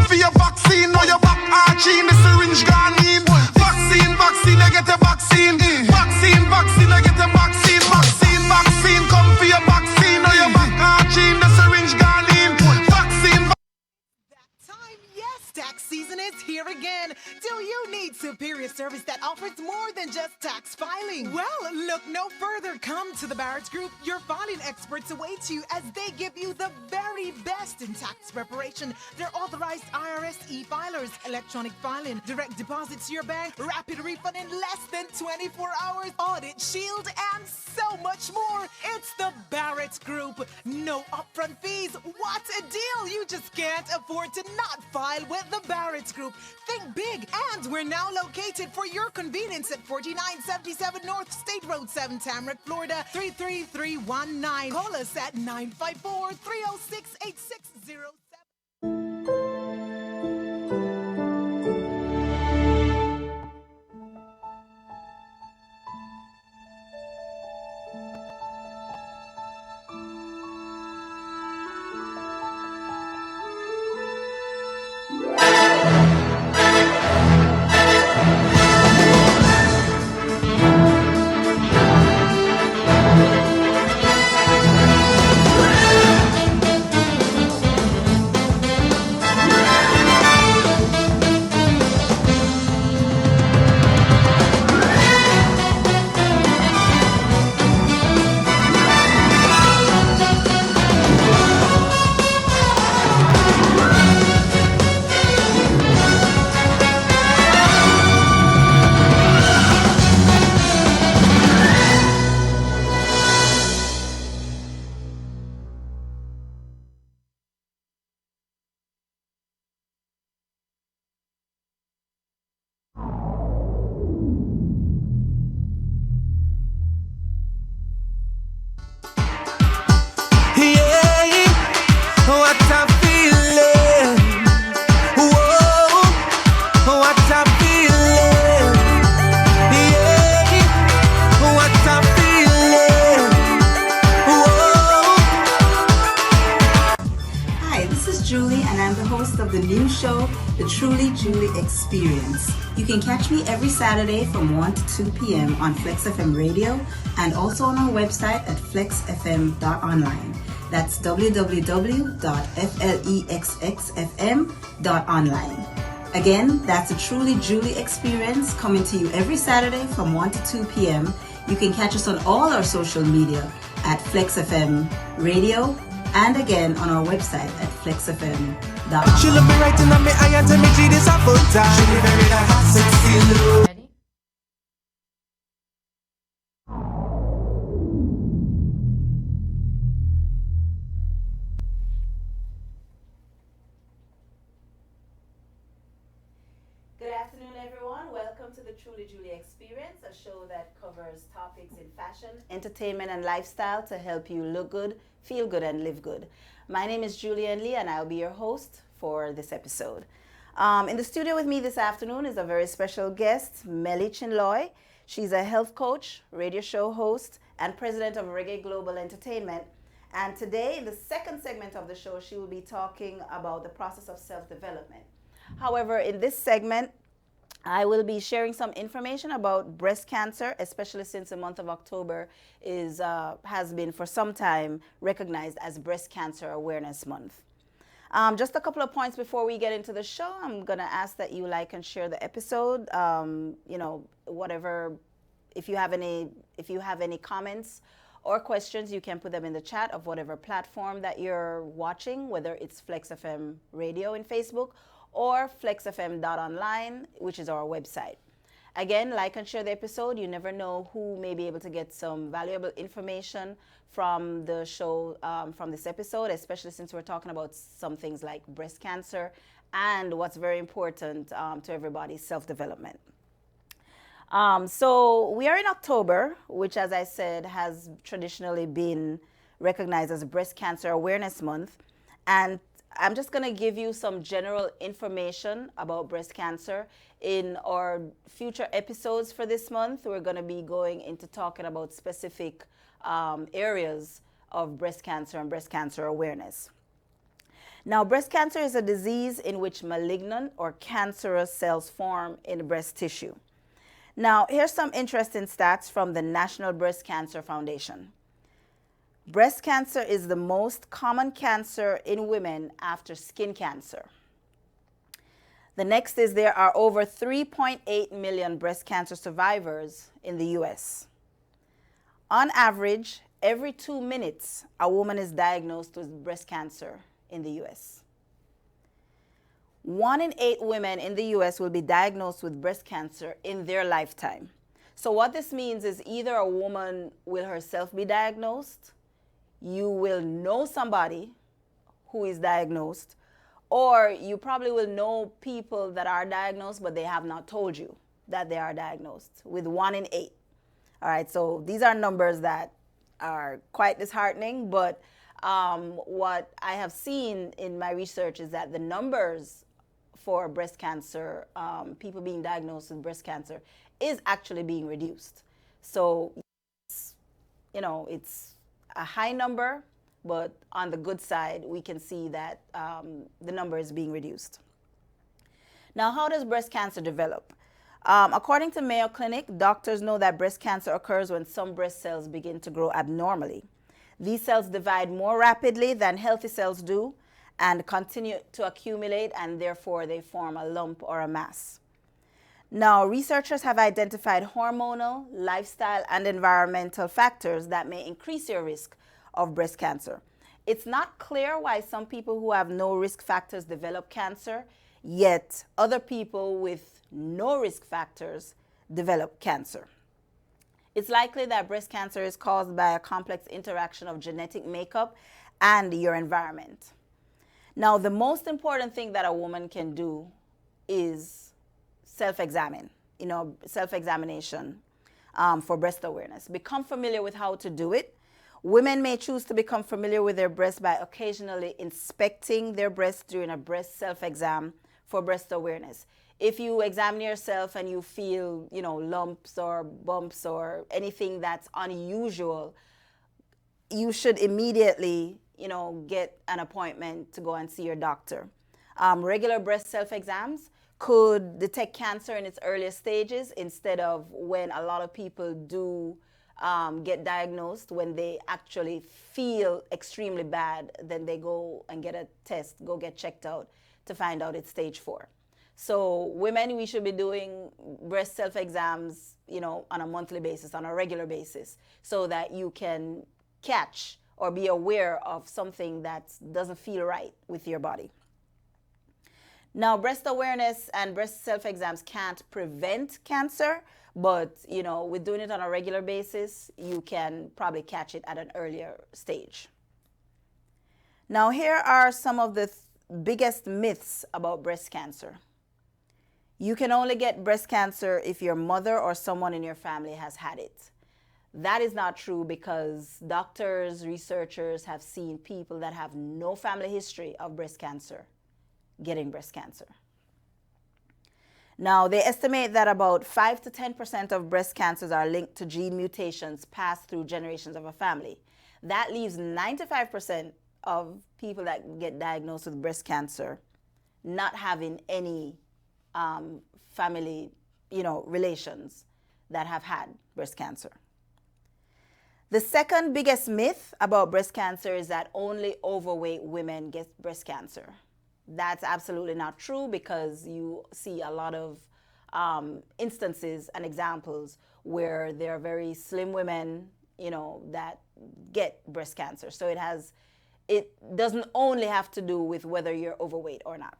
for your vaccine. Now your back arching, the syringe gone in. Vaccine, vaccine, I get a vaccine. Vaccine, vaccine, I get a vaccine. Vaccine, vaccine, come for your vaccine. Now your back arching, the syringe gone in. Vaccine. Time, yes, tax season is here again. Do you need superior service that offers more than just tax filing? Well, look no further. Come to the Barrett Group. Your filing experts await you as they give you the very best in tax preparation. They're authorized IRS e-filers, electronic filing, direct deposits to your bank, rapid refund in less than 24 hours, audit shield, and so much more. It's the Barrett Group. No upfront fees. What a deal! You just can't afford to not file with the Barrett Group. Think big, and we're now located for your convenience at 4977 North State Road 7, Tamarack, Florida 33319. Call us at 954-306-8607. Julie, and I'm the host of the new show, The Truly Julie Experience. You can catch me every Saturday from 1 to 2 p.m. on Flex FM Radio and also on our website at flexfm.online. That's www.flexxfm.online. Again, that's The Truly Julie Experience coming to you every Saturday from 1 to 2 p.m. You can catch us on all our social media at Flex FM Radio and again on our website at flexfm.com. She look me right in my eye and tell me she this a full time. She very that hot sexy look. Ready? Good afternoon, everyone. Welcome to the Truly Julie Experience, a show that covers topics in fashion, entertainment, and lifestyle to help you look good, feel good, and live good. My name is Julian Lee, and I'll be your host for this episode. In the studio with me this afternoon is a very special guest, Melly Chinloy. She's a health coach, radio show host, and president of Reggae Global Entertainment. And today, in the second segment of the show, she will be talking about the process of self-development. However, in this segment, I will be sharing some information about breast cancer, especially since the month of October has been for some time recognized as Breast Cancer Awareness Month. Just a couple of points before we get into the show. I'm going to ask that you like and share the episode. If you have any comments or questions, you can put them in the chat of whatever platform that you're watching, whether it's Flex FM Radio in Facebook or flexfm.online, which is our website. Again, like and share the episode. You never know who may be able to get some valuable information from the show, from this episode, especially since we're talking about some things like breast cancer and what's very important to everybody, self-development. So we are in October, which, as I said, has traditionally been recognized as Breast Cancer Awareness Month. And I'm just going to give you some general information about breast cancer. In our future episodes for this month, we're going to be going into talking about specific areas of breast cancer and breast cancer awareness. Now, breast cancer is a disease in which malignant or cancerous cells form in breast tissue. Now, here's some interesting stats from the National Breast Cancer Foundation. Breast cancer is the most common cancer in women after skin cancer. The next is there are over 3.8 million breast cancer survivors in the US. On average, every 2 minutes, a woman is diagnosed with breast cancer in the US. 1 in 8 women in the US will be diagnosed with breast cancer in their lifetime. So what this means is either a woman will herself be diagnosed, you will know somebody who is diagnosed, or you probably will know people that are diagnosed, but they have not told you that they are diagnosed, with 1 in 8. All right, so these are numbers that are quite disheartening, but what I have seen in my research is that the numbers for breast cancer, people being diagnosed with breast cancer, is actually being reduced. So, it's a high number, but on the good side, we can see that the number is being reduced. Now, how does breast cancer develop? According to Mayo Clinic, doctors know that breast cancer occurs when some breast cells begin to grow abnormally. These cells divide more rapidly than healthy cells do and continue to accumulate, and therefore they form a lump or a mass. Now, researchers have identified hormonal, lifestyle, and environmental factors that may increase your risk of breast cancer. It's not clear why some people who have no risk factors develop cancer, yet other people with no risk factors develop cancer. It's likely that breast cancer is caused by a complex interaction of genetic makeup and your environment. Now, the most important thing that a woman can do is self-examination for breast awareness. Become familiar with how to do it. Women may choose to become familiar with their breasts by occasionally inspecting their breasts during a breast self-exam for breast awareness. If you examine yourself and you feel, lumps or bumps or anything that's unusual, you should immediately, get an appointment to go and see your doctor. Regular breast self-exams could detect cancer in its earliest stages instead of when a lot of people do get diagnosed when they actually feel extremely bad. Then they go and get a test, go get checked out to find out it's stage 4. So women, we should be doing breast self-exams, on a monthly basis, on a regular basis, so that you can catch or be aware of something that doesn't feel right with your body. Now, breast awareness and breast self-exams can't prevent cancer, but, with doing it on a regular basis, you can probably catch it at an earlier stage. Now, here are some of the biggest myths about breast cancer. You can only get breast cancer if your mother or someone in your family has had it. That is not true, because doctors, researchers have seen people that have no family history of breast cancer getting breast cancer. Now, they estimate that about 5 to 10% of breast cancers are linked to gene mutations passed through generations of a family. That leaves 95% of people that get diagnosed with breast cancer not having any family, relations that have had breast cancer. The second biggest myth about breast cancer is that only overweight women get breast cancer. That's absolutely not true, because you see a lot of instances and examples where there are very slim women, that get breast cancer. So it doesn't only have to do with whether you're overweight or not.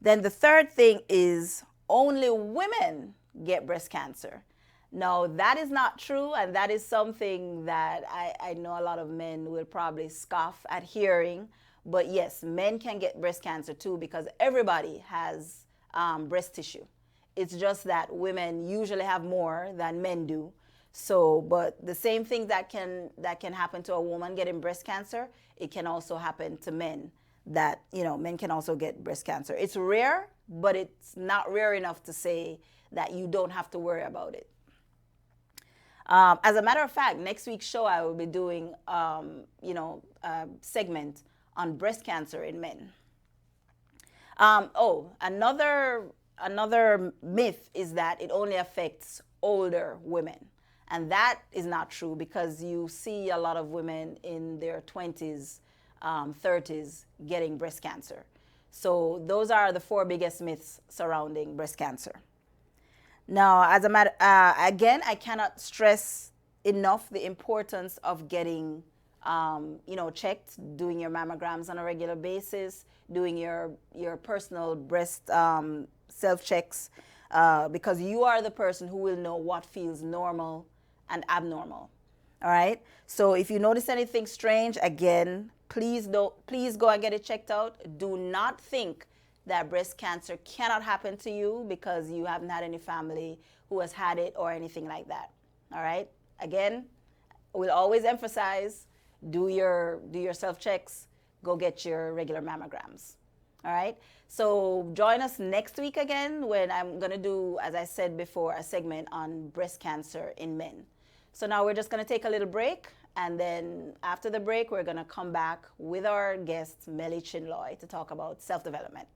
Then the third thing is only women get breast cancer. No, that is not true, and that is something that I know a lot of men will probably scoff at hearing. But yes, men can get breast cancer too, because everybody has breast tissue. It's just that women usually have more than men do. So, but the same thing that can happen to a woman getting breast cancer, it can also happen to men. That, men can also get breast cancer. It's rare, but it's not rare enough to say that you don't have to worry about it. As a matter of fact, next week's show I will be doing, a segment on breast cancer in men. Another myth is that it only affects older women. And that is not true, because you see a lot of women in their 20s, 30s getting breast cancer. So those are the 4 biggest myths surrounding breast cancer. Now, as a matter, again, I cannot stress enough the importance of getting, checked, doing your mammograms on a regular basis, doing your personal breast self-checks, because you are the person who will know what feels normal and abnormal. All right. So if you notice anything strange, again, please go and get it checked out. Do not think that breast cancer cannot happen to you because you haven't had any family who has had it or anything like that. All right. Again, we'll always emphasize, do your self checks, go get your regular mammograms. All right. So join us next week again, when I'm going to do, as I said before, a segment on breast cancer in men. So now we're just going to take a little break, and then after the break, we're going to come back with our guest, Melly Chinloy, to talk about self-development.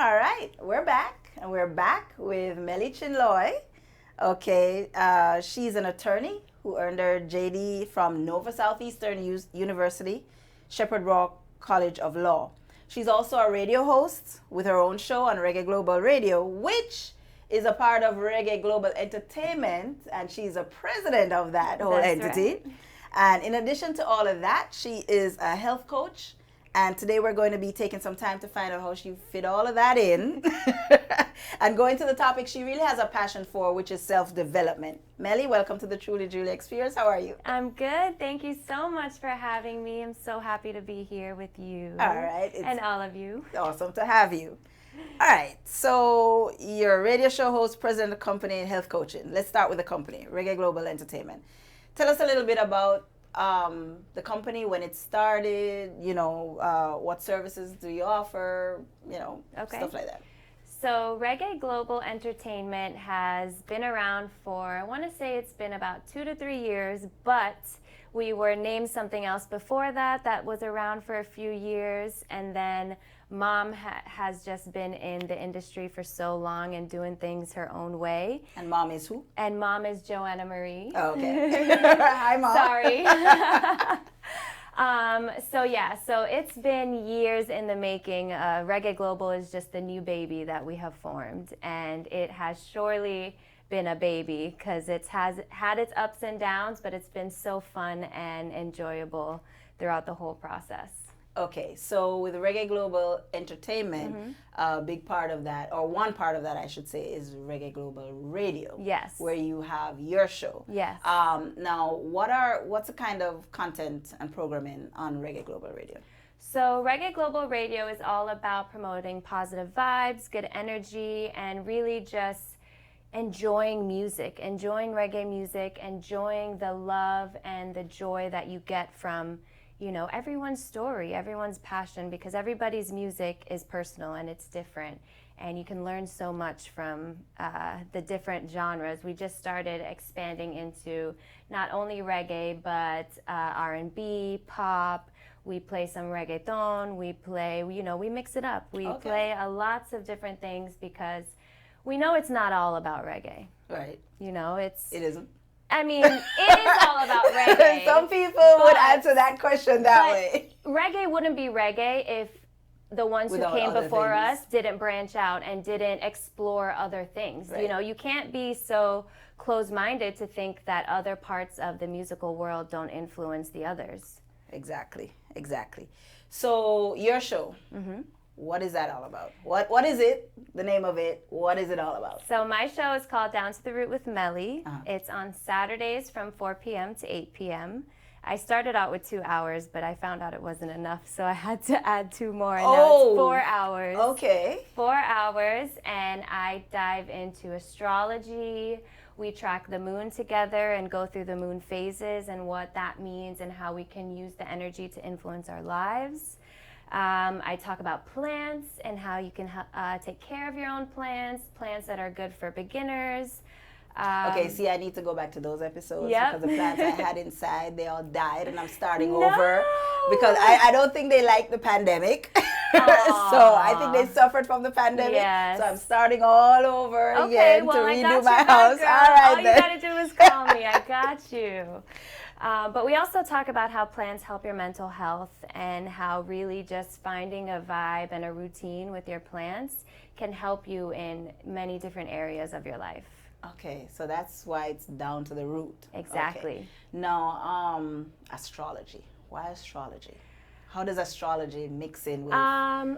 All right, we're back, and we're back with Melly Chinloy. Okay, she's an attorney who earned her JD from Nova Southeastern University, Shepherd Rock College of Law. She's also a radio host with her own show on Reggae Global Radio, which is a part of Reggae Global Entertainment, and she's a president of that whole entity. Right. And in addition to all of that, she is a health coach. And today we're going to be taking some time to find out how she fit all of that in and go into the topic she really has a passion for, which is self-development. Melly, welcome to the Truly Julie Experience. How are you? I'm good. Thank you so much for having me. I'm so happy to be here with you. All right. And all of you. Awesome to have you. All right. So you're a radio show host, president of the company, and health coaching. Let's start with the company, Reggae Global Entertainment. Tell us a little bit about the company, when it started, what services do you offer, stuff like that. So Reggae Global Entertainment has been around for, I want to say it's been about 2 to 3 years, but we were named something else before that was around for a few years, and then Mom has just been in the industry for so long and doing things her own way. And Mom is who? And Mom is Joanna Marie. Oh, okay. Hi, Mom. Sorry. So it's been years in the making. Reggae Global is just the new baby that we have formed, and it has surely been a baby because it has had its ups and downs, but it's been so fun and enjoyable throughout the whole process. Okay, so with Reggae Global Entertainment, a big part of that, or one part of that I should say, is Reggae Global Radio. Yes. Where you have your show. Yes. Now, what's the kind of content and programming on Reggae Global Radio? So Reggae Global Radio is all about promoting positive vibes, good energy, and really just enjoying music, enjoying reggae music, enjoying the love and the joy that you get from everyone's story, everyone's passion, because everybody's music is personal and it's different. And you can learn so much from the different genres. We just started expanding into not only reggae, but R&B, pop. We play some reggaeton. We play, we mix it up. We play lots of different things because we know it's not all about reggae. Right. It isn't. I mean, it is all about reggae. Some people would answer that question that way. Reggae wouldn't be reggae if the ones who came before us didn't branch out and didn't explore other things. Right. You can't be so closed-minded to think that other parts of the musical world don't influence the others. Exactly. So your show, What is that all about? What is it? The name of it? What is it all about? So my show is called Down to the Root with Melly. It's on Saturdays from 4 p.m. to 8 p.m. I started out with 2 hours, but I found out it wasn't enough, so I had to add 2 more, and now it's 4 hours. Okay. 4 hours, and I dive into astrology. We track the moon together and go through the moon phases and what that means and how we can use the energy to influence our lives. I talk about plants and how you can take care of your own plants that are good for beginners. Okay, see, I need to go back to those episodes Yep. because the plants I had inside, they all died, and I'm starting over because I don't think they liked the pandemic. So I think they suffered from the pandemic. Yes. So I'm starting all over again to redo my house. Girl. All right, all then. you gotta do is call me. I got you. But we also talk about how plants help your mental health and how really just finding a vibe and a routine with your plants can help you in many different areas of your life. Okay, so that's why it's down to the root. Exactly. Okay. Now, astrology. Why astrology? How does astrology mix in with?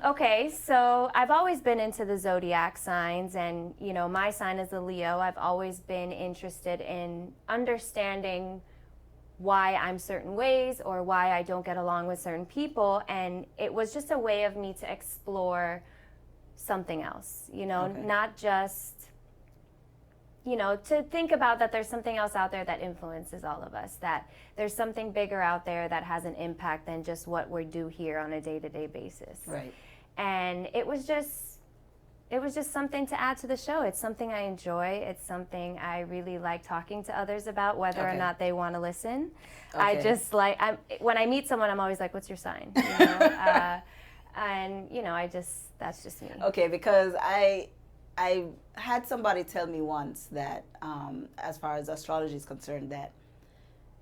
Okay, so I've always been into the zodiac signs, and you know, my sign is a Leo. I've always been interested in understanding why I'm certain ways or why I don't get along with certain people, and it was just a way of me to explore something else, you know, not just, you know, to think about that there's something else out there that influences all of us, that there's something bigger out there that has an impact than just what we do here on a day-to-day basis. Right. And it was just something to add to the show. It's something I enjoy. It's something I really like talking to others about, whether or not they want to listen. I just like, when I meet someone, I'm always like, what's your sign? You know? And, you know, that's just me. Okay, because I had somebody tell me once that as far as astrology is concerned, that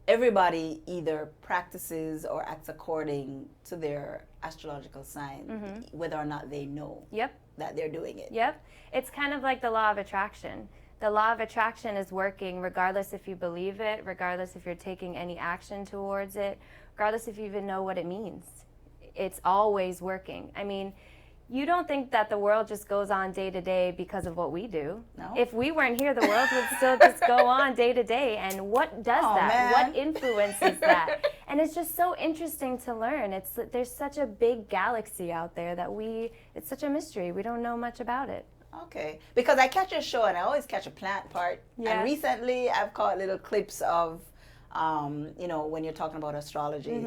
everybody either practices or acts according to their astrological sign, whether or not they know that they're doing it. Yep. It's kind of like the law of attraction. The law of attraction is working regardless if you believe it, regardless if you're taking any action towards it, regardless if you even know what it means. It's always working. I mean, you don't think that the world just goes on day to day because of what we do. No. If we weren't here, the world would still just go on day to day. And what does that? Man. What influences that? And it's just so interesting to learn. There's such a big galaxy out there that it's such a mystery. We don't know much about it. Okay, because I catch your show and I always catch a plant part. Yeah. And recently I've caught little clips of, you know, when you're talking about astrology,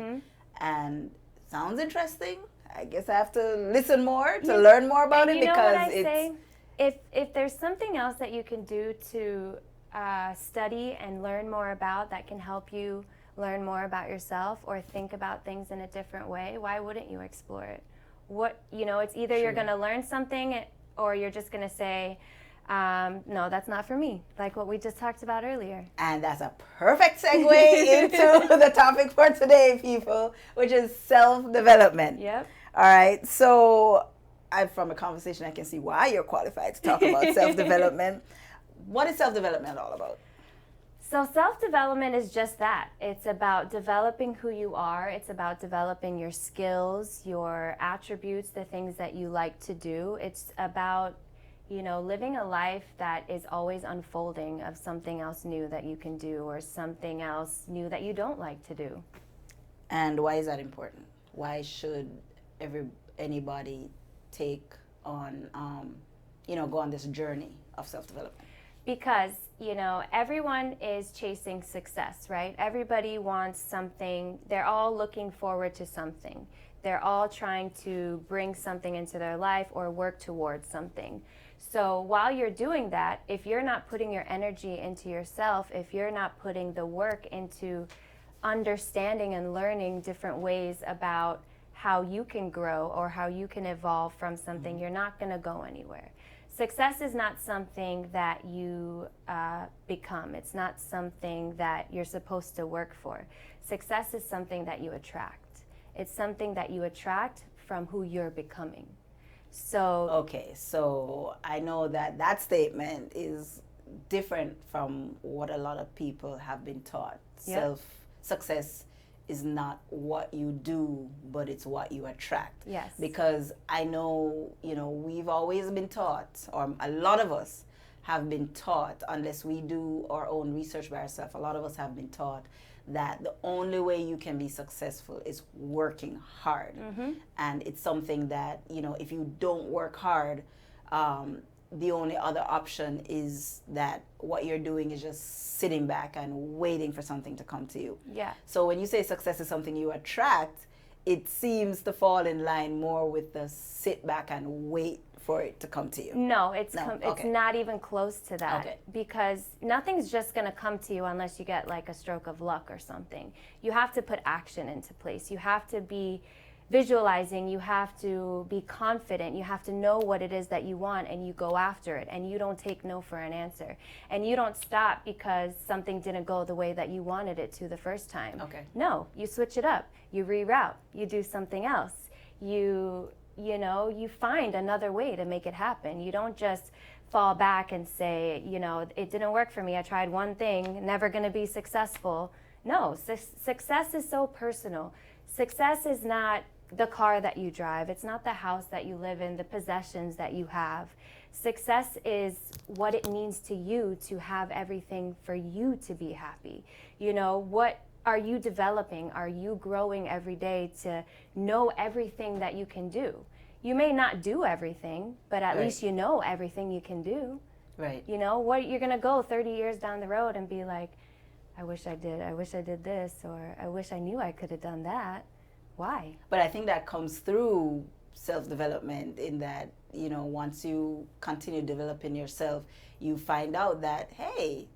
and it sounds interesting. I guess I have to listen more to learn more about it, because if there's something else that you can do to study and learn more about that can help you learn more about yourself or think about things in a different way, why wouldn't you explore it? It's either you're going to learn something or you're just going to say, no, that's not for me, like what we just talked about earlier. And that's a perfect segue into the topic for today, people, which is self-development. Yep. All right, so from a conversation, I can see why you're qualified to talk about self-development. What is self-development all about? So self-development is just that. It's about developing who you are. It's about developing your skills, your attributes, the things that you like to do. It's about, you know, living a life that is always unfolding of something else new that you can do or something else new that you don't like to do. And why is that important? Why should anybody take on, go on this journey of self-development? Because, you know, everyone is chasing success, right? Everybody wants something. They're all looking forward to something. They're all trying to bring something into their life or work towards something. So while you're doing that, if you're not putting your energy into yourself, if you're not putting the work into understanding and learning different ways about how you can grow or how you can evolve from something, you're not going to go anywhere. Success is not something that you become. It's not something that you're supposed to work for. Success is something that you attract. It's something that you attract from who you're becoming. So okay, so I know that statement is different from what a lot of people have been taught. Success is not what you do, but it's what you attract. Yes. Because I know, we've always been taught, or a lot of us have been taught, unless we do our own research by ourselves, a lot of us have been taught that the only way you can be successful is working hard. And it's something that, if you don't work hard, the only other option is that what you're doing is just sitting back and waiting for something to come to you. Yeah. So when you say success is something you attract, it seems to fall in line more with the sit back and wait for it to come to you. No, it's Okay. not even close to that. Okay. Because nothing's just going to come to you unless you get like a stroke of luck or something. You have to put action into place. You have to be visualizing, you have to be confident, you have to know what it is that you want, and you go after it, and you don't take no for an answer, and you don't stop because something didn't go the way that you wanted it to the first time. Okay. No, you switch it up, you reroute, you do something else, you find another way to make it happen. You don't just fall back and say, it didn't work for me, I tried one thing, never going to be successful. No, success is so personal. Success is not the car that you drive. It's not the house that you live in, the possessions that you have. Success is what it means to you to have everything for you to be happy. What are you developing? Are you growing every day to know everything that you can do? You may not do everything, but at Right. least you know everything you can do. Right. What you're gonna go 30 years down the road and be like, I wish I did this, or I wish I knew I could have done that. Why? But I think that comes through self-development in that, once you continue developing yourself, you find out that, hey,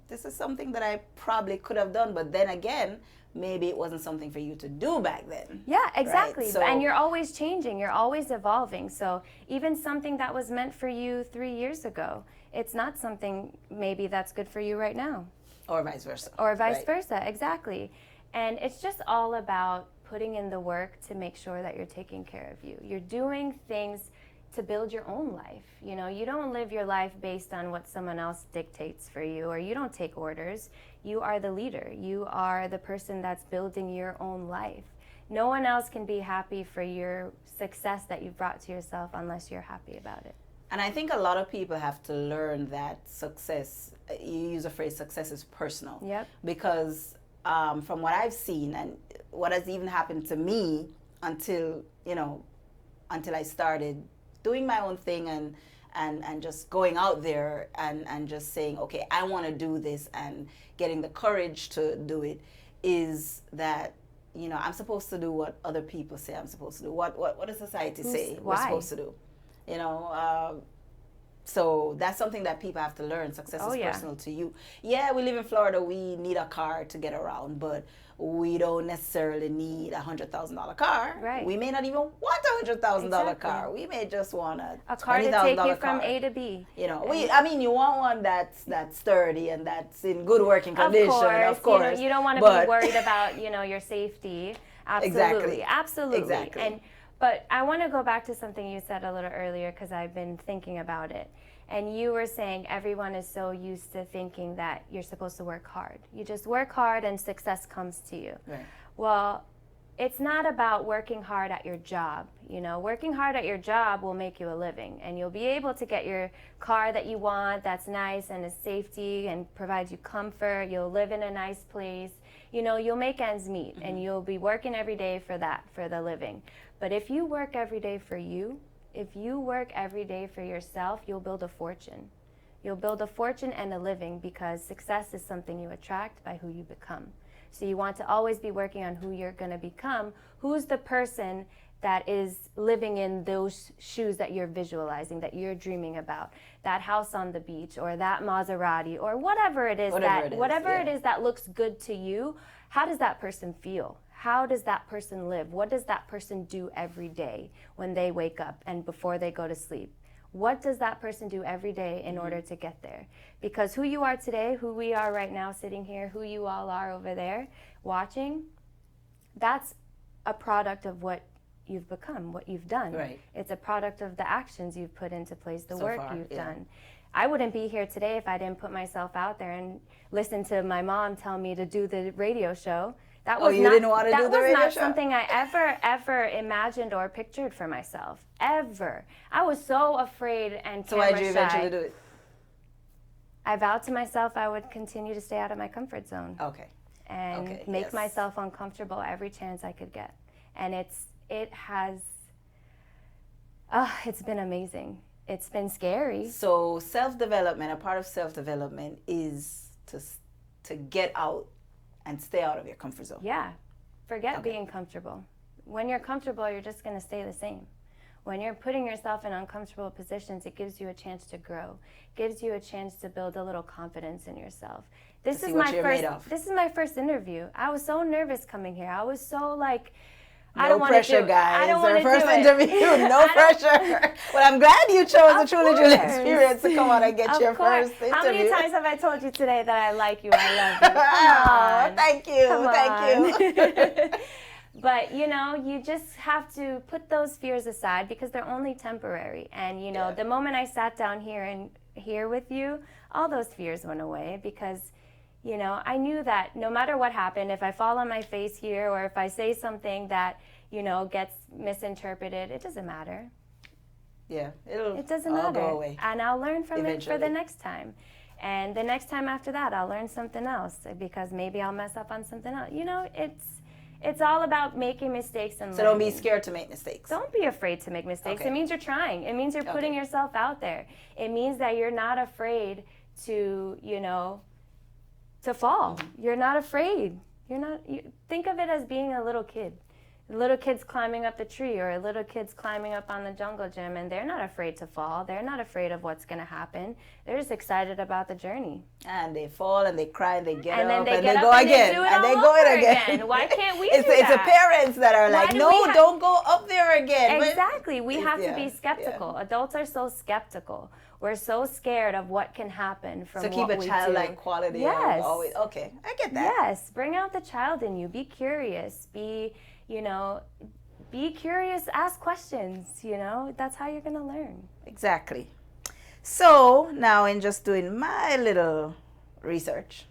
this is something that I probably could have done, but then again, maybe it wasn't something for you to do back then. Yeah, exactly. Right? So, and you're always changing, you're always evolving. So even something that was meant for you 3 years ago, it's not something maybe that's good for you right now. or vice versa. Or vice Right. versa, exactly. And it's just all about putting in the work to make sure that you're taking care of you. You're doing things to build your own life. You don't live your life based on what someone else dictates for you, or you don't take orders. You are the leader. You are the person that's building your own life. No one else can be happy for your success that you've brought to yourself unless you're happy about it. And I think a lot of people have to learn that success, you use the phrase success is personal. Yep. Because from what I've seen and what has even happened to me until I started doing my own thing and just going out there and just saying, okay, I want to do this, and getting the courage to do it, is that, I'm supposed to do what other people say I'm supposed to do. What does society say we're supposed to do? So that's something that people have to learn. Success is personal to you. Yeah, we live in Florida. We need a car to get around, but we don't necessarily need $100,000 car. Right. We may not even want $100,000 car. Exactly. We may just want A car to take you from car. A to B. You want one that's sturdy and that's in good working condition. Of course. You don't want to be worried about, your safety. Absolutely. Exactly. Absolutely. Exactly. But I want to go back to something you said a little earlier, because I've been thinking about it. And you were saying everyone is so used to thinking that you're supposed to work hard. You just work hard and success comes to you. Right. Well, it's not about working hard at your job. Working hard at your job will make you a living, and you'll be able to get your car that you want, that's nice and is safety and provides you comfort. You'll live in a nice place. You'll make ends meet, and you'll be working every day for the living. But if you work every day for you, if you work every day for yourself, you'll build a fortune. You'll build a fortune and a living, because success is something you attract by who you become. So you want to always be working on who you're going to become. Who's the person that is living in those shoes that you're visualizing, that you're dreaming about? That house on the beach, or that Maserati, or whatever it is that looks good to you. How does that person feel? How does that person live? What does that person do every day when they wake up and before they go to sleep? What does that person do every day in order to get there? Because who you are today, who we are right now sitting here, who you all are over there watching, that's a product of what you've become, what you've done. Right. It's a product of the actions you've put into place, the work you've yeah. done. I wouldn't be here today if I didn't put myself out there and listen to my mom tell me to do the radio show. That was you not, didn't want to do the That was radio not show? something I ever imagined or pictured for myself. Ever. I was so afraid and So why camera did you shy. eventually do it? I vowed to myself I would continue to stay out of my comfort zone. Okay. And Okay, make yes. myself uncomfortable every chance I could get. And it's been amazing. It's been scary. So self-development, a part of self-development is to get out and stay out of your comfort zone. Yeah. Forget being comfortable. When you're comfortable, you're just going to stay the same. When you're putting yourself in uncomfortable positions, it gives you a chance to grow. Gives you a chance to build a little confidence in yourself. This is my first interview. I was so nervous coming here. I was so like, I don't want to do it. Guys. I don't want to do it. Our first interview, no pressure. Well, I'm glad you chose the Truly Julie experience to come on and get your first interview. How many times have I told you today that I like you, I love you? Come on. Thank you. Come Thank you. But, you just have to put those fears aside because they're only temporary. And, the moment I sat down here with you, all those fears went away because, I knew that no matter what happened, if I fall on my face here or if I say something that, gets misinterpreted, it doesn't matter. Yeah, it doesn't all matter. go away. And I'll learn from Eventually. it for the next time. And the next time after that, I'll learn something else because maybe I'll mess up on something else. It's all about making mistakes and learning. So don't be scared to make mistakes. Don't be afraid to make mistakes. Okay. It means you're trying. It means you're putting yourself out there. It means that you're not afraid to, to fall. You're not afraid. Think of it as being a little kid. Little kids climbing up the tree or little kids climbing up on the jungle gym, and they're not afraid to fall. They're not afraid of what's going to happen. They're just excited about the journey. And they fall and they cry and they get and then up they and get they up go and again. They do it and they all go over it again. Why can't we it's do the that? parents that are like, no, don't go up there again. Exactly. We have to be skeptical. Yeah. Adults are so skeptical. We're so scared of what can happen from what we do. So keep a childlike quality. Yes. Always. Okay, I get that. Yes. Bring out the child in you. Be curious. Be curious. Ask questions. That's how you're going to learn. Exactly. So now in just doing my little research,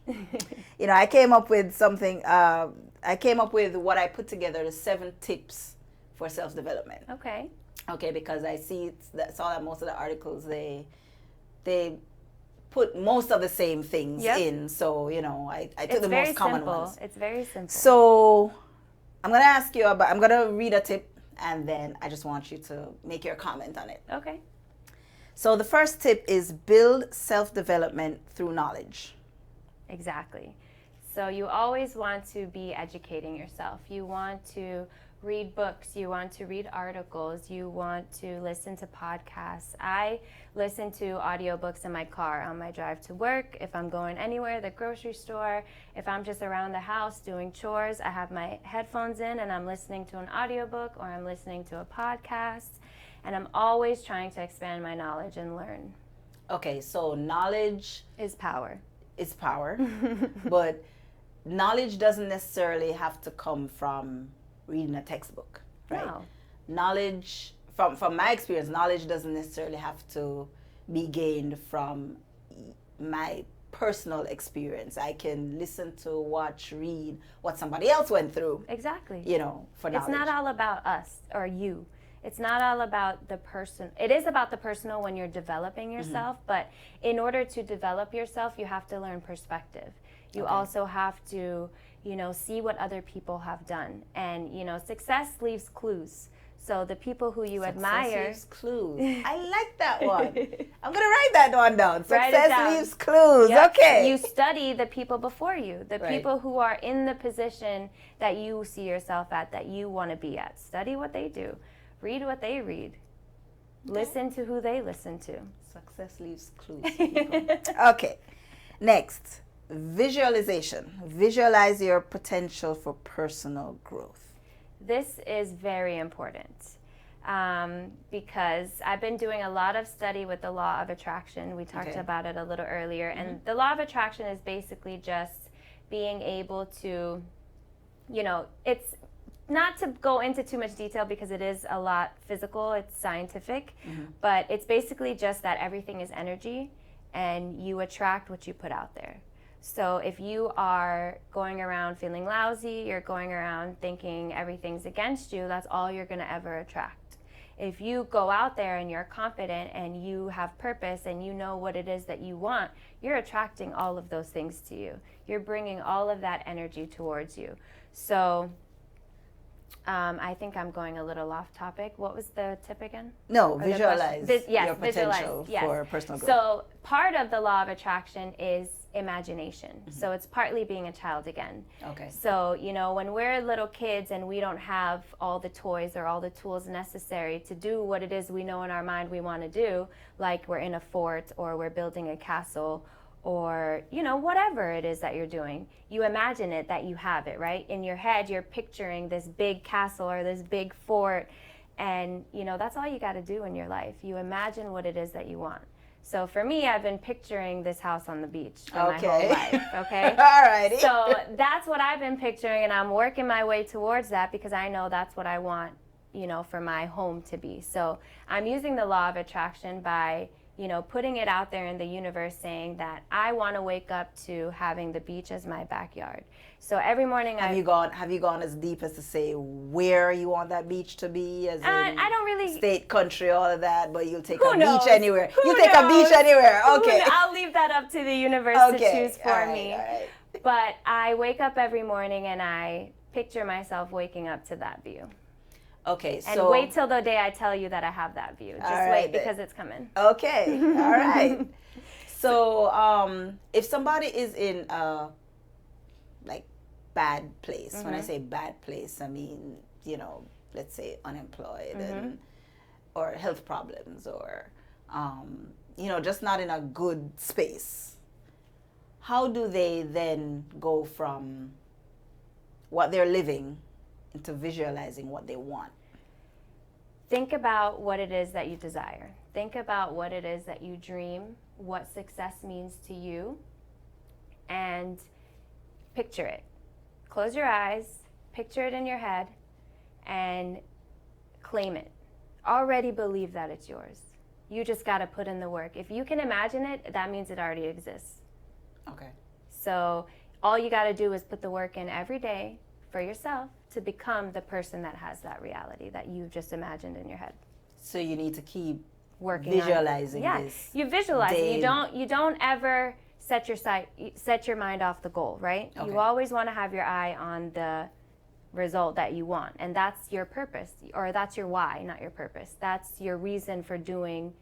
I came up with something. I came up with what I put together, the 7 tips for self-development. Okay. Okay, because I saw that most of the articles, they put most of the same things in. So, I took the most common ones. It's very simple. So I'm going to ask you I'm going to read a tip and then I just want you to make your comment on it. Okay. So the first tip is build self-development through knowledge. Exactly. So you always want to be educating yourself. You want to read books, you want to read articles, you want to listen to podcasts. I listen to audiobooks in my car on my drive to work, if I'm going anywhere, the grocery store, if I'm just around the house doing chores, I have my headphones in and I'm listening to an audiobook or I'm listening to a podcast, and I'm always trying to expand my knowledge and learn. Okay, so knowledge is power. Is power, but knowledge doesn't necessarily have to come from reading a textbook, right? No. Knowledge, from my experience, knowledge doesn't necessarily have to be gained from my personal experience. I can listen to, watch, read what somebody else went through. Exactly. For knowledge. It's not all about us or you. It's not all about the person. It is about the personal when you're developing yourself, but in order to develop yourself, you have to learn perspective. You also have to, see what other people have done. And, success leaves clues. So the people who you admire. Success leaves clues. I like that one. I'm going to write that one down. Success leaves clues. Yep. Okay. You study the people before you, the people who are in the position that you see yourself at, that you want to be at. Study what they do. Read what they read. Listen to who they listen to. Success leaves clues. Okay. Next. Visualization. Visualize your potential for personal growth. This is very important because I've been doing a lot of study with the law of attraction. We talked about it a little earlier. And the law of attraction is basically just being able to, it's not to go into too much detail because it is a lot physical, it's scientific, but it's basically just that everything is energy and you attract what you put out there. So if you are going around feeling lousy, you're going around thinking everything's against you, that's all you're going to ever attract. If you go out there and you're confident and you have purpose and you know what it is that you want, you're attracting all of those things to you. You're bringing all of that energy towards you. So I think I'm going a little off topic. What was the tip again? No, Or the visualize question? Yes, your potential visualize, yes. for personal growth. So part of the law of attraction is imagination. So it's partly being a child again. Okay. So, you know, when we're little kids and we don't have all the toys or all the tools necessary to do what it is we know in our mind we want to do, like we're in a fort or we're building a castle or, you know, whatever it is that you're doing, you imagine it that you have it, right? In your head, you're picturing this big castle or this big fort. And, you know, that's all you got to do in your life. You imagine what it is that you want. So for me, I've been picturing this house on the beach for my whole life, okay? All righty. So that's what I've been picturing, and I'm working my way towards that because I know that's what I want, you know, for my home to be. So I'm using the law of attraction by, you know, putting it out there in the universe saying that I want to wake up to having the beach as my backyard. So every morning Have you gone as deep as to say where you want that beach to be? As in I don't really state, country, all of that, but you'll take Who a knows? beach anywhere. Who You take a beach knows? anywhere. Okay. I'll leave that up to the universe to choose for all right, me. all right. But I wake up every morning and I picture myself waking up to that view. Okay, And so wait till the day I tell you that I have that view. Just All wait right, then. because it's coming. Okay, all right. So, if somebody is in a like bad place, when I say bad place, I mean, you know, let's say unemployed and or health problems or you know, just not in a good space. How do they then go from what they're living into visualizing what they want? Think about what it is that you desire. Think about what it is that you dream, what success means to you, and picture it. Close your eyes, picture it in your head, and claim it. Already believe that it's yours. You just got to put in the work. If you can imagine it, that means it already exists. Okay. So all you got to do is put the work in every day for yourself to become the person that has that reality that you've just imagined in your head. So you need to keep Working visualizing on, this. you visualize day. it. You don't ever set your mind off the goal, right? Okay. You always want to have your eye on the result that you want, and that's your purpose, or that's your why, not your purpose. That's your reason for doing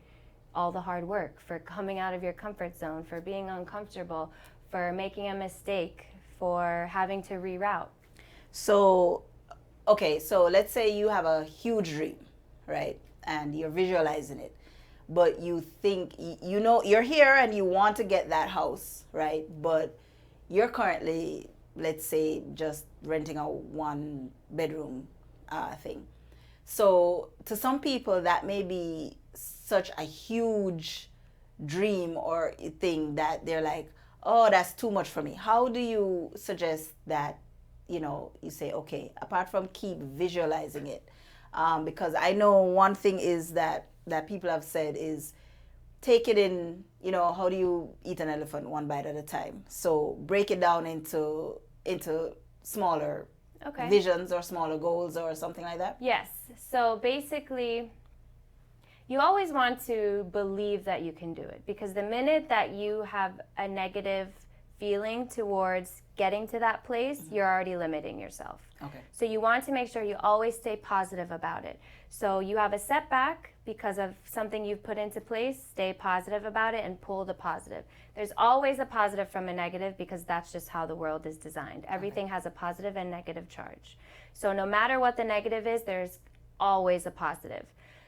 all the hard work, for coming out of your comfort zone, for being uncomfortable, for making a mistake, for having to reroute. So, okay, so let's say you have a huge dream, right? And you're visualizing it, but you think, you know, you're here and you want to get that house, right? But you're currently, let's say, just renting a 1-bedroom thing. So to some people, that may be such a huge dream or thing that they're like, oh, that's too much for me. How do you suggest that, you know, you say, okay, apart from keep visualizing it, because I know one thing is that people have said is take it in, you know, how do you eat an elephant one bite at a time? So break it down into smaller visions or smaller goals or something like that? Yes. So basically, you always want to believe that you can do it, because the minute that you have a negative feeling towards getting to that place, you're already limiting yourself. Okay. So you want to make sure you always stay positive about it. So you have a setback because of something you've put into place, stay positive about it and pull the positive. There's always a positive from a negative because that's just how the world is designed. Everything has a positive and negative charge. So no matter what the negative is, there's always a positive.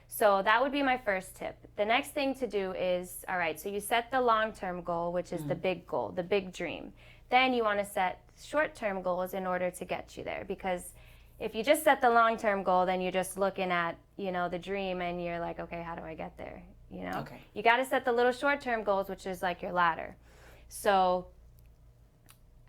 So that would be my first tip. The next thing to do is, all right, so you set the long-term goal, which is the big goal, the big dream. Then you want to set short-term goals in order to get you there, because if you just set the long-term goal, then you're just looking at, you know, the dream and you're like, okay, how do I get there? You know? Okay. You got to set the little short-term goals, which is like your ladder. So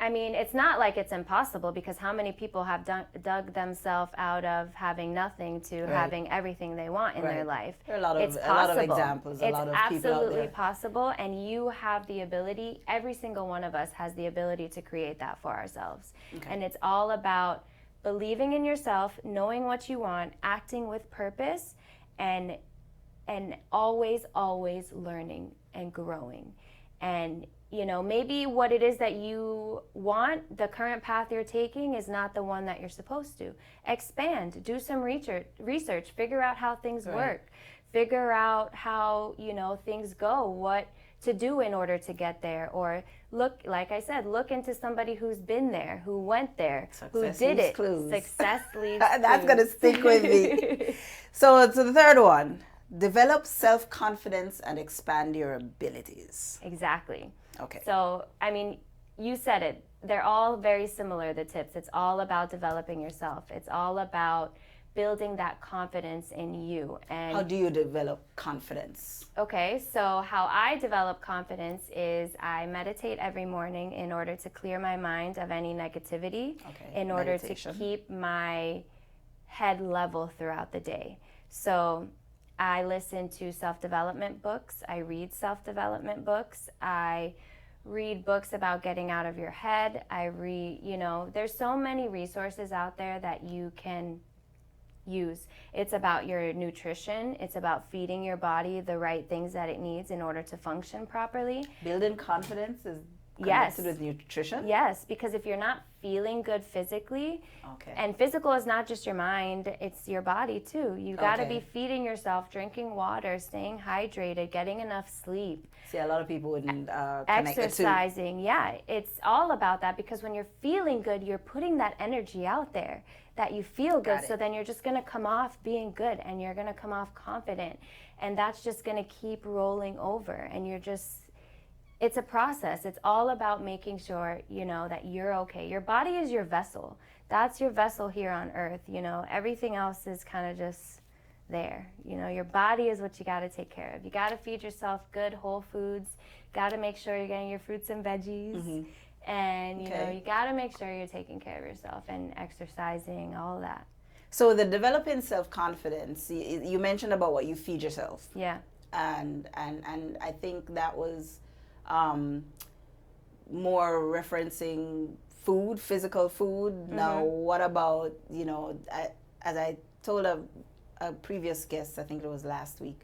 I mean, it's not like it's impossible, because how many people have dug themselves out of having nothing to having everything they want in their life? There are a lot of, it's possible. Examples, a lot of people out there. It's absolutely possible, and you have the ability, every single one of us has the ability to create that for ourselves. Okay. And it's all about believing in yourself, knowing what you want, acting with purpose, and always learning and growing. And you know, maybe what it is that you want, the current path you're taking, is not the one that you're supposed to. Expand, do some research, figure out how things work, figure out how, you know, things go, what to do in order to get there. Or look, like I said, look into somebody who's been there, who went there, who did it. Success leaves clues. That's going to stick with me. So the third one, develop self-confidence and expand your abilities. Exactly. Okay. So, I mean, you said it. They're all very similar, the tips. It's all about developing yourself. It's all about building that confidence in you. And how do you develop confidence? Okay, so how I develop confidence is I meditate every morning in order to clear my mind of any negativity, in order to keep my head level throughout the day. So I listen to self-development books. I read self-development books. I read books about getting out of your head. I read, you know, there's so many resources out there that you can use. It's about your nutrition. It's about feeding your body the right things that it needs in order to function properly. Building confidence is connected with nutrition? Yes, because if you're not feeling good physically, and physical is not just your mind, it's your body too. You got to be feeding yourself, drinking water, staying hydrated, getting enough sleep. See, a lot of people wouldn't exercising. Yeah, it's all about that, because when you're feeling good, you're putting that energy out there that you feel good. So then you're just going to come off being good, and you're going to come off confident, and that's just going to keep rolling over, and you're just, it's a process. It's all about making sure, you know, that you're okay. Your body is your vessel. That's your vessel here on earth. You know, everything else is kind of just there. You know, your body is what you got to take care of. You got to feed yourself good whole foods. Got to make sure you're getting your fruits and veggies. And, you know, you got to make sure you're taking care of yourself and exercising, all of that. So the developing self-confidence, you mentioned about what you feed yourself. Yeah. And I think that was more referencing food, physical food. Now, what about, you know, as I told a previous guest, I think it was last week,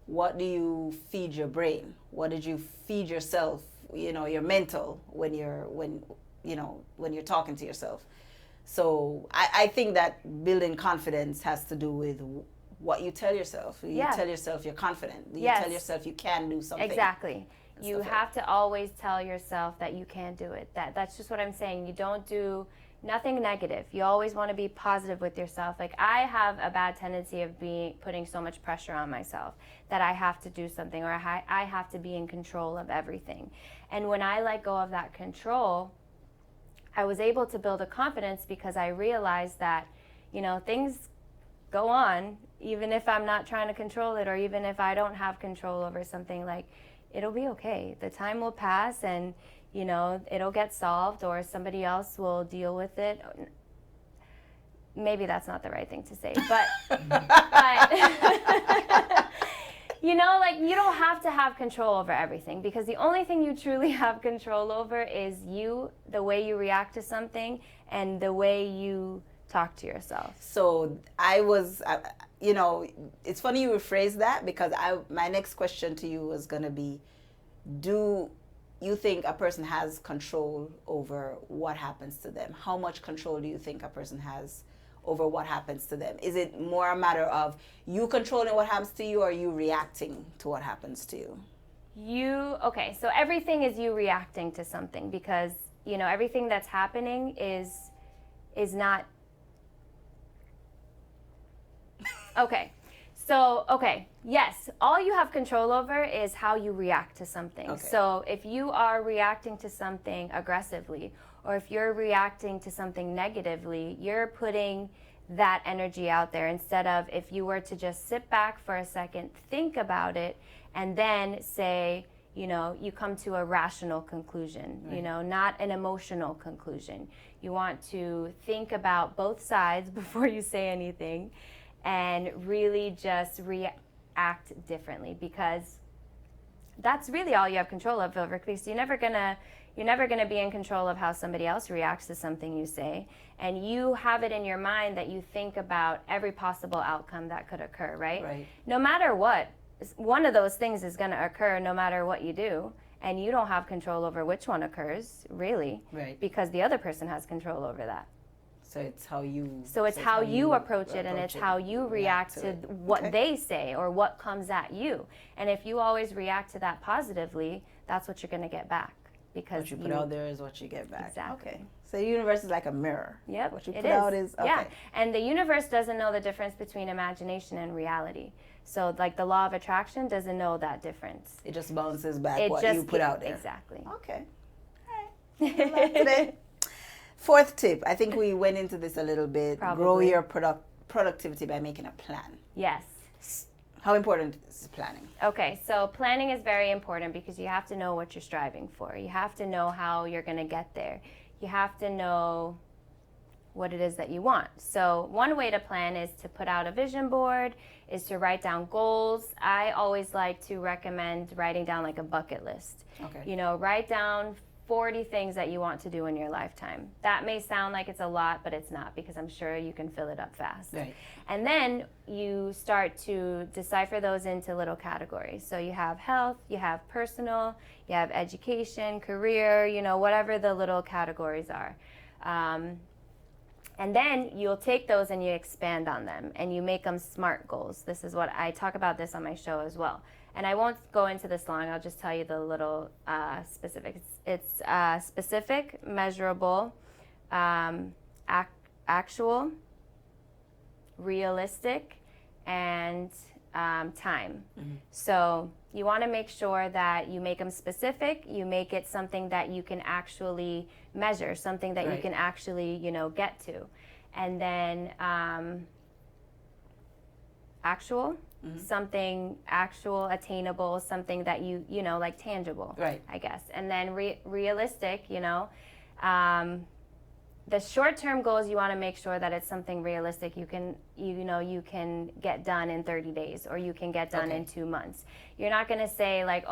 what do you feed your brain? What did you feed yourself, you know, your mental, when you're talking to yourself? So I think that building confidence has to do with what you tell yourself. You tell yourself you're confident. You tell yourself you can do something. Exactly. You have to always tell yourself that you can do it. That's just what I'm saying. You don't do nothing negative. You always want to be positive with yourself. Like, I have a bad tendency of putting so much pressure on myself that I have to do something, or I have to be in control of everything. And when I let go of that control, I was able to build a confidence, because I realized that, you know, things go on, even if I'm not trying to control it, or even if I don't have control over something, like, it'll be okay. The time will pass, and, you know, it'll get solved, or somebody else will deal with it. Maybe that's not the right thing to say, but you know, like, you don't have to have control over everything, because the only thing you truly have control over is you, the way you react to something, and the way you talk to yourself. So you know, it's funny you rephrase that, because my next question to you was going to be, do you think a person has control over what happens to them? How much control do you think a person has over what happens to them? Is it more a matter of you controlling what happens to you, or you reacting to what happens to you? Okay, so everything is you reacting to something, because, you know, everything that's happening is not. Okay, so, yes, all you have control over is how you react to something. So if you are reacting to something aggressively, or if you're reacting to something negatively, you're putting that energy out there, instead of, if you were to just sit back for a second, think about it, and then say, you come to a rational conclusion, not an emotional conclusion. You want to think about both sides before you say anything and really just react differently, because that's really all you have control of, because you're never gonna be in control of how somebody else reacts to something you say, and you have it in your mind that you think about every possible outcome that could occur, right? Right. No matter what, one of those things is going to occur no matter what you do, and you don't have control over which one occurs, really, Right. because the other person has control over that. So it's how you. So it's how you approach it, and it's how you react to what they say or what comes at you. And if you always react to that positively, that's what you're going to get back. Because what you put out there is what you get back. Exactly. Okay. So the universe is like a mirror. Yep. What you put out is okay. Yeah. And the universe doesn't know the difference between imagination and reality. So like the law of attraction doesn't know that difference. It just bounces back what you put out there. Exactly. Okay. All right. Good luck today. Fourth tip. I think we went into this a little bit. Probably. Grow your productivity by making a plan. Yes. How important is planning? Okay, so planning is very important because you have to know what you're striving for. You have to know how you're going to get there. You have to know what it is that you want. So one way to plan is to put out a vision board, is to write down goals. I always like to recommend writing down like a bucket list. Okay. Write down 40 things that you want to do in your lifetime. That may sound like it's a lot, but it's not, because I'm sure you can fill it up fast. Right. And then you start to decipher those into little categories. So you have health, you have personal, you have education, career, whatever the little categories are. And then you'll take those and you expand on them and you make them SMART goals. This is what I talk about this on my show as well. And I won't go into this long. I'll just tell you the little specifics. It's specific, measurable, actual, realistic, and time. Mm-hmm. So you want to make sure that you make them specific. You make it something that you can actually measure, something that you can actually, get to. And then actual. Mm-hmm. Something actual, attainable, something that you like tangible, right? I guess. And then realistic, the short-term goals, you want to make sure that it's something realistic. You can get done in 30 days, or you can get done in 2 months. You're not going to say like,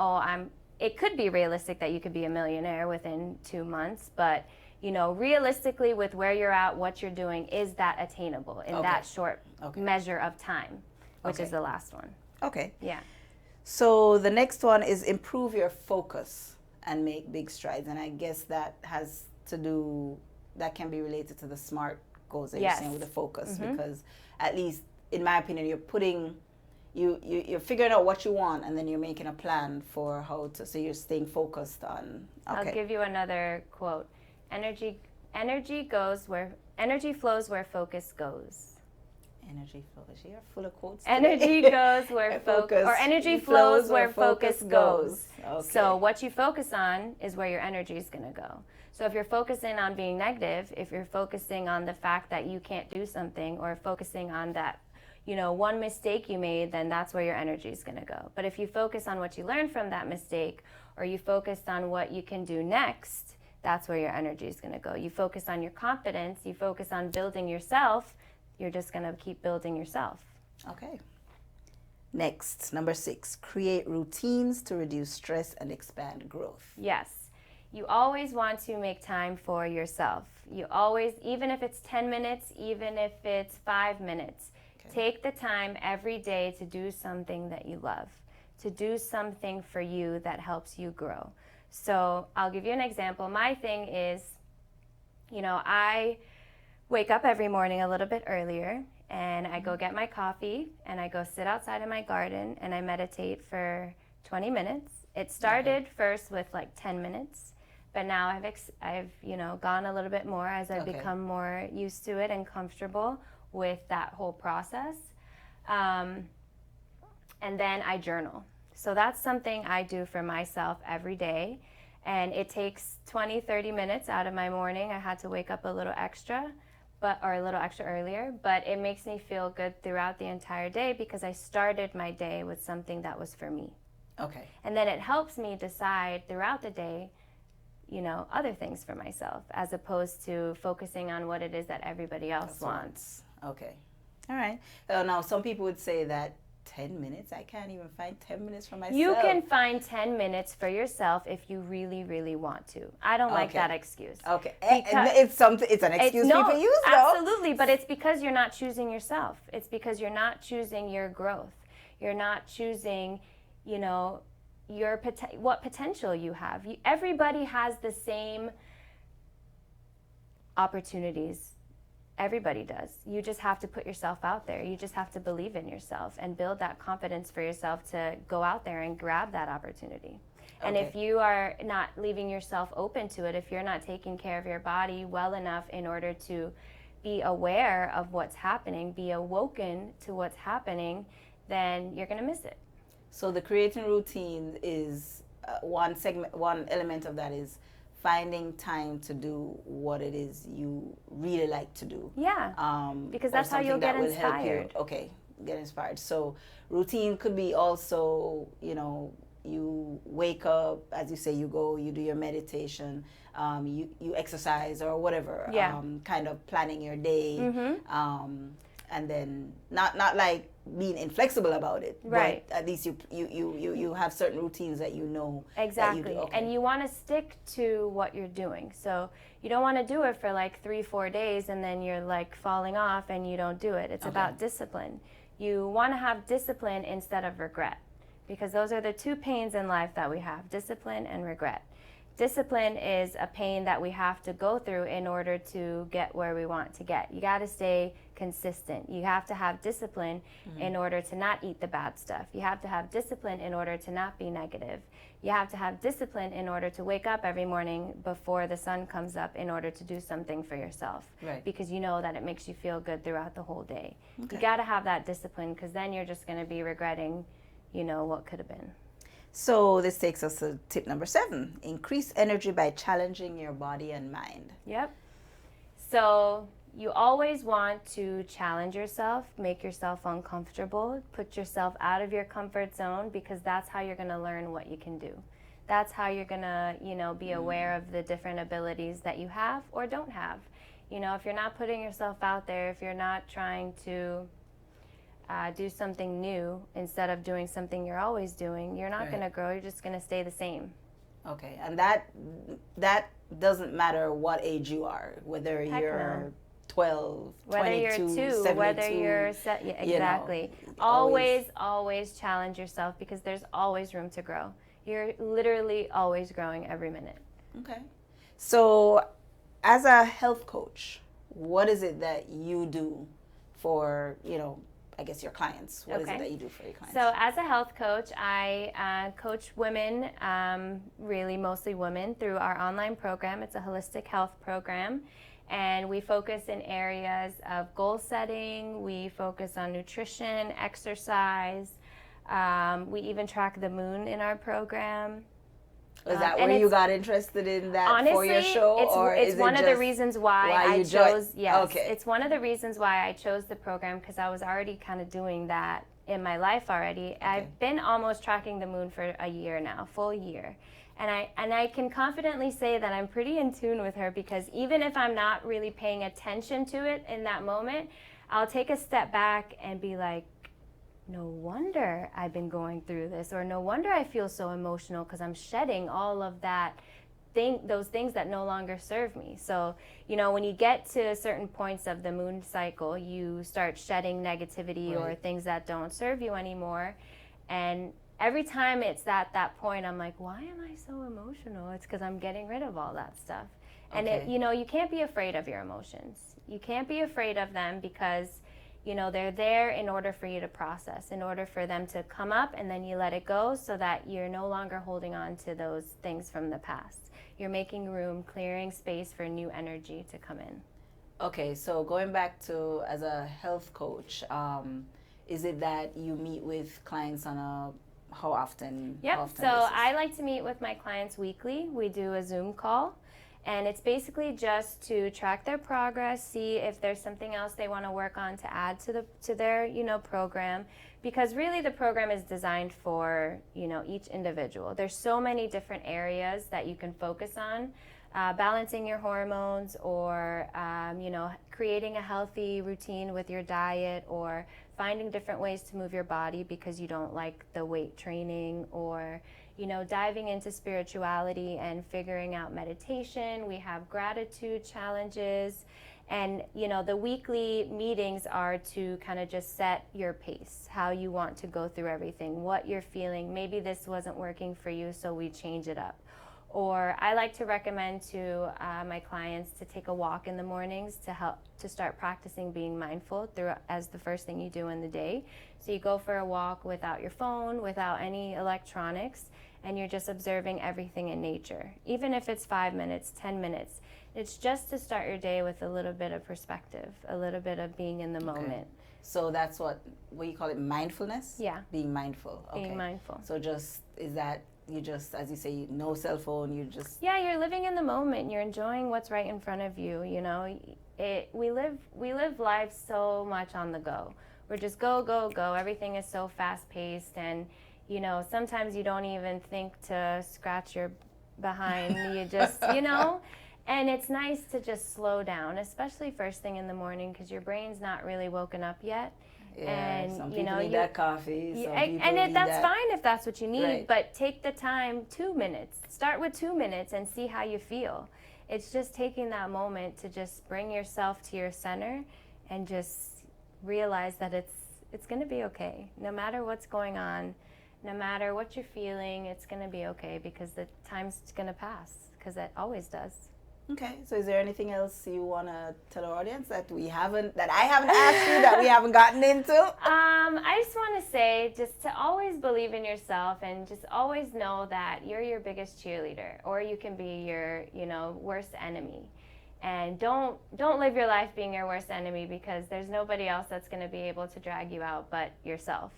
it could be realistic that you could be a millionaire within 2 months, but realistically with where you're at, what you're doing, is that attainable in that short measure of time? Which is the last one. Okay. Yeah. So the next one is improve your focus and make big strides. And I guess that can be related to the SMART goals that you're saying with the focus. Mm-hmm. Because at least in my opinion, you're figuring out what you want, and then you're making a plan for so you're staying focused on. Okay. I'll give you another quote. Energy flows where focus goes. Energy flows. You're full of quotes. Energy goes where focus, or energy flows where focus goes. Okay. So what you focus on is where your energy is going to go. So if you're focusing on being negative, if you're focusing on the fact that you can't do something, or focusing on that, one mistake you made, then that's where your energy is going to go. But if you focus on what you learned from that mistake, or you focus on what you can do next, that's where your energy is going to go. You focus on your confidence, you focus on building yourself, you're just going to keep building yourself. Okay. Next, number 6, create routines to reduce stress and expand growth. Yes. You always want to make time for yourself. You always, even if it's 10 minutes, even if it's 5 minutes, take the time every day to do something that you love, to do something for you that helps you grow. So I'll give you an example. My thing is, I wake up every morning a little bit earlier, and I go get my coffee, and I go sit outside in my garden, and I meditate for 20 minutes. It started first with like 10 minutes, but now I've gone a little bit more as I've become more used to it and comfortable with that whole process. And then I journal. So that's something I do for myself every day, and it takes 20-30 minutes out of my morning. I had to wake up a little extra earlier, but it makes me feel good throughout the entire day because I started my day with something that was for me. Okay. And then it helps me decide throughout the day, other things for myself, as opposed to focusing on what it is that everybody else wants. Okay. All right. Now, some people would say that 10 minutes, I can't even find 10 minutes for myself. You can find 10 minutes for yourself if you really, really want to. I don't like that excuse. Okay. Because it's an excuse people use, though. Absolutely, but it's because you're not choosing yourself. It's because you're not choosing your growth. You're not choosing, what potential you have. Everybody has the same opportunities. Everybody does. You just have to put yourself out there. You just have to believe in yourself and build that confidence for yourself to go out there and grab that opportunity. And if you are not leaving yourself open to it, if you're not taking care of your body well enough in order to be aware of what's happening, be awoken to what's happening, then you're going to miss it. So the creating routine is one element of that is finding time to do what it is you really like to do. Yeah, because that's how you'll get inspired. Get inspired. So routine could be also, you wake up, as you say, you go, you do your meditation, you exercise or whatever, kind of planning your day, and then not like being inflexible about it, right? But at least you have certain routines that exactly, that you do. Okay. And you want to stick to what you're doing. So you don't want to do it for like 3-4 days and then you're like falling off and you don't do it. It's about discipline. You want to have discipline instead of regret, because those are the two pains in life that we have: discipline and regret. Discipline is a pain that we have to go through in order to get where we want to get. You got to stay consistent. You have to have discipline in order to not eat the bad stuff. You have to have discipline in order to not be negative. You have to have discipline in order to wake up every morning before the sun comes up in order to do something for yourself. Right. Because you know that it makes you feel good throughout the whole day. Okay. You got to have that discipline, because then you're just going to be regretting, what could have been. So this takes us to tip number 7: increase energy by challenging your body and mind. Yep. So you always want to challenge yourself, make yourself uncomfortable, put yourself out of your comfort zone, because that's how you're going to learn what you can do. That's how you're going to, be aware of the different abilities that you have or don't have. If you're not putting yourself out there, if you're not trying to do something new instead of doing something you're always doing, you're not going to grow. You're just going to stay the same. Okay, and that doesn't matter what age you are, whether you're 12, whether 22, you're 2, 72, whether you're exactly. Always challenge yourself, because there's always room to grow. You're literally always growing every minute. Okay. So as a health coach, what is it that you do for, I guess, your clients? What is it that you do for your clients? So as a health coach, I coach women, really mostly women, through our online program. It's a holistic health program. And we focus in areas of goal setting. We focus on nutrition, exercise. We even track the moon in our program. Is that where you got interested in that, honestly, for your show? It's one of the reasons why I chose. Yes, okay. It's one of the reasons why I chose the program, because I was already kind of doing that in my life already. Okay. I've been almost tracking the moon for a year now, full year. And I can confidently say that I'm pretty in tune with her, because even if I'm not really paying attention to it in that moment, I'll take a step back and be like, no wonder I've been going through this, or no wonder I feel so emotional, because I'm shedding all of those things that no longer serve me. So, when you get to certain points of the moon cycle, you start shedding negativity or things that don't serve you anymore. And every time it's at that point, I'm like, why am I so emotional? It's because I'm getting rid of all that stuff. And you can't be afraid of your emotions. You can't be afraid of them, because they're there in order for you to process, in order for them to come up, and then you let it go, so that you're no longer holding on to those things from the past. You're making room, clearing space for new energy to come in. Okay, so going back to, as a health coach, is it that you meet with clients on how often? Yep, how often so basis? I like to meet with my clients weekly. We do a Zoom call. And it's basically just to track their progress, see if there's something else they want to work on to add to their program, because really the program is designed for, you know, each individual. There's so many different areas that you can focus on. Balancing your hormones, or you know, creating a healthy routine with your diet, or finding different ways to move your body because you don't like the weight training, or you know, diving into spirituality and figuring out meditation. We have gratitude challenges, and you know, the weekly meetings are to kind of just set your pace, how you want to go through everything, what you're feeling. Maybe this wasn't working for you, so we change it up. Or I like to recommend to my clients to take a walk in the mornings to help to start practicing being mindful as the first thing you do in the day. So you go for a walk without your phone, without any electronics, and you're just observing everything in nature. Even if it's 5 minutes, 10 minutes, it's just to start your day with a little bit of perspective, a little bit of being in the moment. So that's what you call it, mindfulness? Yeah. Being mindful. Okay. Being mindful. So is that you just, as you say, no cell phone, you just... Yeah, you're living in the moment. You're enjoying what's right in front of you, you know. We live life so much on the go. We're just go, go, go. Everything is so fast-paced, and, you know, sometimes you don't even think to scratch your behind. You just, you know, and it's nice to just slow down, especially first thing in the morning, because your brain's not really woken up yet. Yeah, and some you people know, need that coffee. That's fine if that's what you need, Right. But take the time, 2 minutes. Start with 2 minutes and see how you feel. It's just taking that moment to just bring yourself to your center and just realize that it's going to be okay. No matter what's going on, no matter what you're feeling, it's going to be okay, because the time's going to pass, because it always does. Okay, so is there anything else you want to tell our audience that I haven't asked you, that we haven't gotten into? I just want to say, just to always believe in yourself, and just always know that you're your biggest cheerleader, or you can be your, you know, worst enemy. And don't live your life being your worst enemy, because there's nobody else that's going to be able to drag you out but yourself.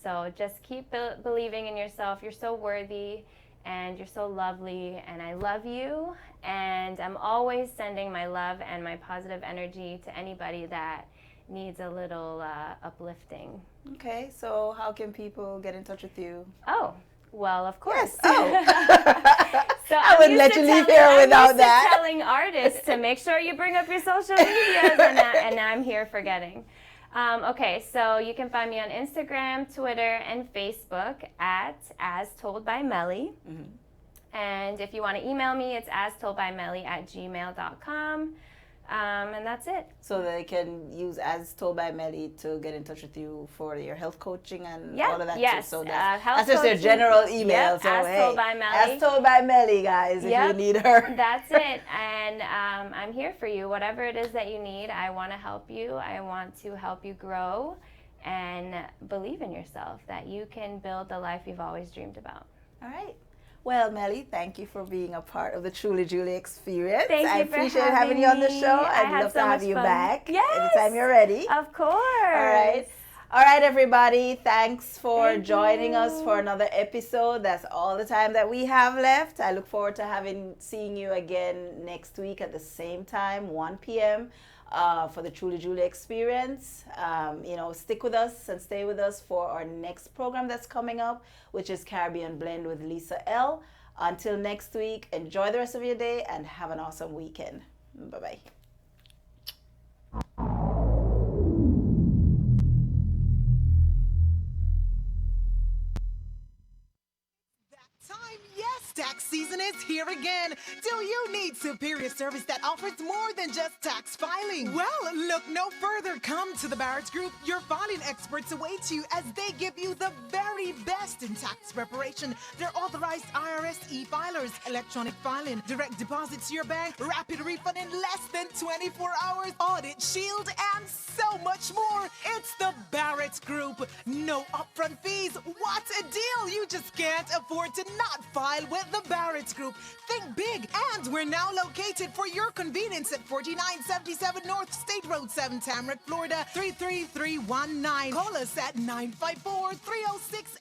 So just keep believing in yourself. You're so worthy, and you're so lovely, and I love you, and I'm always sending my love and my positive energy to anybody that needs a little uplifting. Okay, so how can people get in touch with you? Oh, well, of course. Yes. Oh. So I wouldn't let you leave here without that. I'm telling artists to make sure you bring up your social medias, and I'm here forgetting. Okay, so you can find me on Instagram, Twitter, and Facebook at As Told by Melly. Mm-hmm. And if you want to email me, it's astoldbymelly@gmail.com. And that's it. So they can use As Told by Melly to get in touch with you for your health coaching and all of that too. So that's just their general email. Yep, so As Told by Melly. As Told by Melly, guys, if you need her. That's it. And I'm here for you. Whatever it is that you need, I want to help you. I want to help you grow and believe in yourself, that you can build the life you've always dreamed about. All right. Well, Melly, thank you for being a part of the Truly Julie experience. Thank you I for appreciate having you on the show. I'd love to have you back anytime you're ready. Of course. All right, everybody. Thanks for joining us for another episode. That's all the time that we have left. I look forward to seeing you again next week at the same time, 1 p.m. For the Truly Julie experience. Stick with us and stay with us for our next program that's coming up, which is Caribbean Blend with Lisa L. Until next week, enjoy the rest of your day and have an awesome weekend. Bye-bye. Tax season is here again. Do you need superior service that offers more than just tax filing? Well, look no further. Come to the Barrett's Group. Your filing experts await you as they give you the very best in tax preparation. They're authorized IRS e-filers, electronic filing, direct deposits to your bank, rapid refund in less than 24 hours, audit shield, and so much more. It's the Barrett's Group. No upfront fees. What a deal! You just can't afford to not file with the Barrett's Group. Think big, and we're now located for your convenience at 4977 North State Road 7, Tamarack, Florida 33319. Call us at 954-306